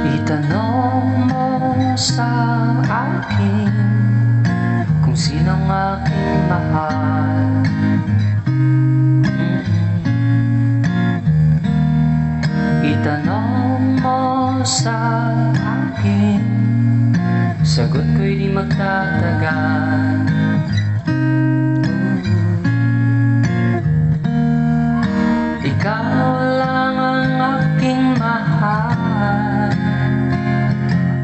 Itanong mo sa akin kung sinong aking mahal. Itanong mo sa akin, sagot ko'y di magtatagal. Ikaw lang ang aking mahal,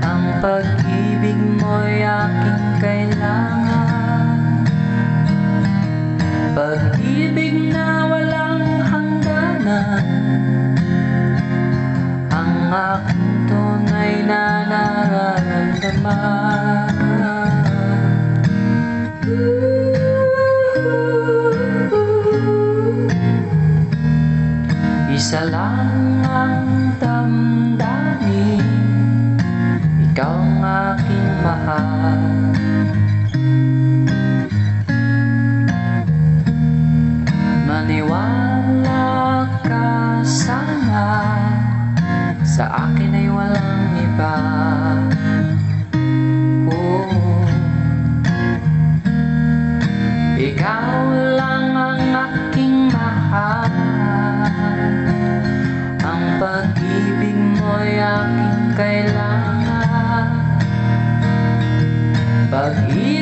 ang pag-ibig mo'y aking kailangan. Pag-ibig na walang hangganan, ang aking tunay na nararamdaman. Isa lang ang damdamin, ikaw ang aking mahal. Maniwala ka sana, sa akin ay walang iba. Ikaw lang ang aking mahal, ang pag-ibig mo'y aking kailangan. Pag-ibig